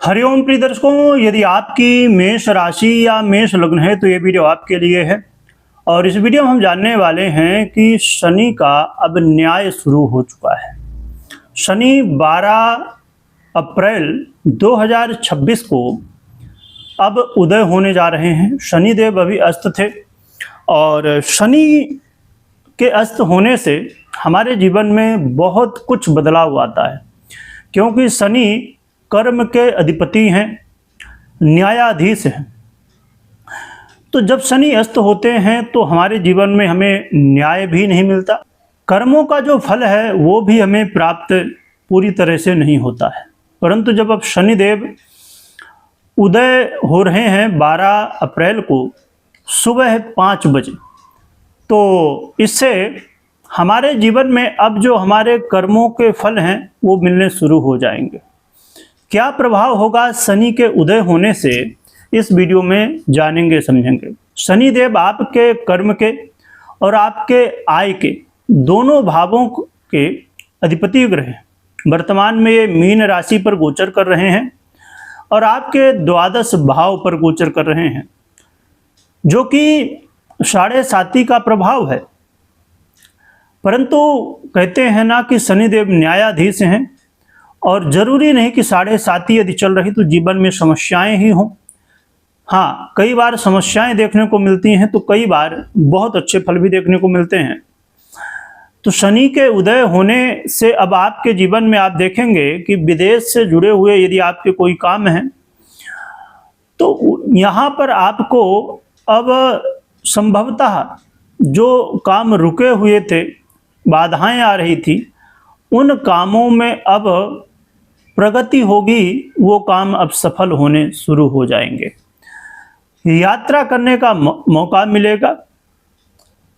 हरिओम प्रिय दर्शकों, यदि आपकी मेष राशि या मेष लग्न है तो ये वीडियो आपके लिए है। और इस वीडियो में हम जानने वाले हैं कि शनि का अब न्याय शुरू हो चुका है। शनि 12 अप्रैल 2026 को अब उदय होने जा रहे हैं। शनिदेव अभी अस्त थे और शनि के अस्त होने से हमारे जीवन में बहुत कुछ बदलाव आता है, क्योंकि शनि कर्म के अधिपति हैं, न्यायाधीश हैं। तो जब शनि अस्त होते हैं तो हमारे जीवन में हमें न्याय भी नहीं मिलता, कर्मों का जो फल है वो भी हमें प्राप्त पूरी तरह से नहीं होता है। परंतु जब अब शनिदेव उदय हो रहे हैं 12 अप्रैल को सुबह 5 बजे, तो इससे हमारे जीवन में अब जो हमारे कर्मों के फल हैं वो मिलने शुरू हो जाएंगे। क्या प्रभाव होगा शनि के उदय होने से, इस वीडियो में जानेंगे समझेंगे। शनिदेव आपके कर्म के और आपके आय के दोनों भावों के अधिपति ग्रह हैं। वर्तमान में ये मीन राशि पर गोचर कर रहे हैं और आपके द्वादश भाव पर गोचर कर रहे हैं, जो कि 7.5 का प्रभाव है। परंतु कहते हैं ना कि शनिदेव न्यायाधीश हैं, और जरूरी नहीं कि 7.5 यदि चल रही तो जीवन में समस्याएं ही हों। हाँ, कई बार समस्याएं देखने को मिलती हैं तो कई बार बहुत अच्छे फल भी देखने को मिलते हैं। तो शनि के उदय होने से अब आपके जीवन में आप देखेंगे कि विदेश से जुड़े हुए यदि आपके कोई काम हैं तो यहाँ पर आपको अब संभवतः जो काम रुके हुए थे, बाधाएं आ रही थी, उन कामों में अब प्रगति होगी, वो काम अब सफल होने शुरू हो जाएंगे। यात्रा करने का मौका मिलेगा।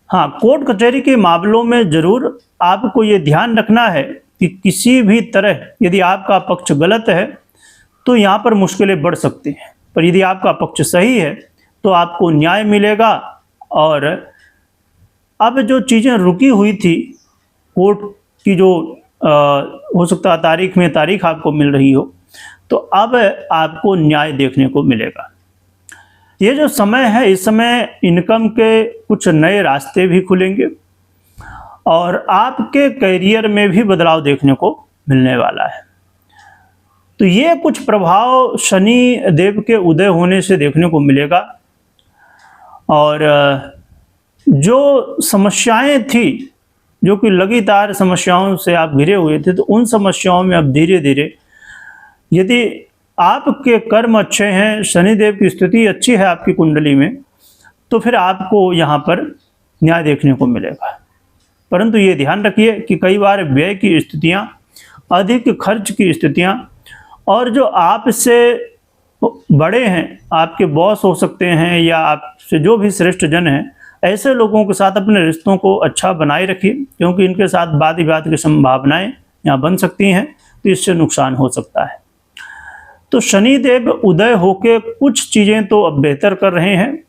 हाँ, कोर्ट कचहरी के मामलों में जरूर आपको ये ध्यान रखना है कि किसी भी तरह यदि आपका पक्ष गलत है तो यहाँ पर मुश्किलें बढ़ सकती हैं, पर यदि आपका पक्ष सही है तो आपको न्याय मिलेगा। और अब जो चीज़ें रुकी हुई थी, कोर्ट की जो हो सकता है तारीख आपको मिल रही हो, तो अब आपको न्याय देखने को मिलेगा। ये जो समय है, इस समय इनकम के कुछ नए रास्ते भी खुलेंगे और आपके करियर में भी बदलाव देखने को मिलने वाला है। तो ये कुछ प्रभाव शनि देव के उदय होने से देखने को मिलेगा। और जो समस्याएं थी, जो कि लगातार समस्याओं से आप घिरे हुए थे, तो उन समस्याओं में अब धीरे धीरे, यदि आपके कर्म अच्छे हैं, शनिदेव की स्थिति अच्छी है आपकी कुंडली में, तो फिर आपको यहाँ पर न्याय देखने को मिलेगा। परंतु ये ध्यान रखिए कि कई बार व्यय की स्थितियाँ, अधिक खर्च की स्थितियाँ, और जो आपसे बड़े हैं, आपके बॉस हो सकते हैं या आपसे जो भी श्रेष्ठ जन हैं, ऐसे लोगों के साथ अपने रिश्तों को अच्छा बनाए रखिए, क्योंकि इनके साथ वाद विवाद की संभावनाएं यहाँ बन सकती हैं, तो इससे नुकसान हो सकता है। तो शनिदेव उदय होके कुछ चीज़ें तो अब बेहतर कर रहे हैं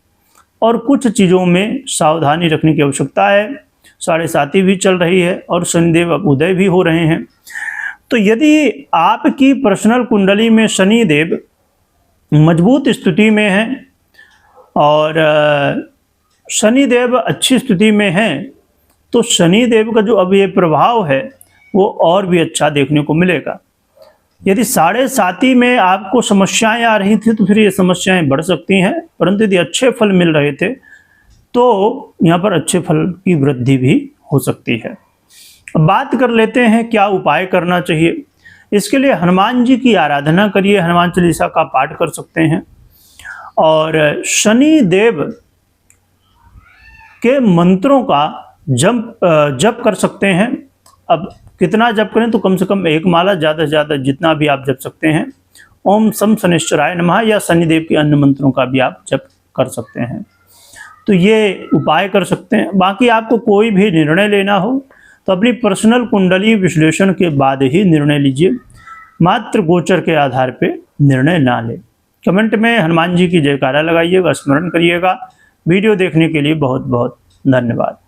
और कुछ चीज़ों में सावधानी रखने की आवश्यकता है। 7.5 भी चल रही है और शनिदेव अब उदय भी हो रहे हैं। तो यदि आपकी पर्सनल कुंडली में शनिदेव मजबूत स्थिति में है और शनिदेव अच्छी स्थिति में हैं, तो शनिदेव का जो अब ये प्रभाव है वो और भी अच्छा देखने को मिलेगा। यदि 7.5 में आपको समस्याएं आ रही थी तो फिर ये समस्याएं बढ़ सकती हैं, परंतु यदि अच्छे फल मिल रहे थे तो यहाँ पर अच्छे फल की वृद्धि भी हो सकती है। अब बात कर लेते हैं क्या उपाय करना चाहिए। इसके लिए हनुमान जी की आराधना करिए, हनुमान चालीसा का पाठ कर सकते हैं और शनिदेव के मंत्रों का जप कर सकते हैं। अब कितना जप करें, तो कम से कम 1 माला, ज़्यादा से ज़्यादा जितना भी आप जप सकते हैं। ओम सम शनिश्चराय नमः या शनिदेव के अन्य मंत्रों का भी आप जप कर सकते हैं। तो ये उपाय कर सकते हैं। बाकी आपको कोई भी निर्णय लेना हो तो अपनी पर्सनल कुंडली विश्लेषण के बाद ही निर्णय लीजिए, मात्र गोचर के आधार पर निर्णय ना लें। कमेंट में हनुमान जी की जयकारा लगाइएगा, स्मरण करिएगा। वीडियो देखने के लिए बहुत बहुत धन्यवाद।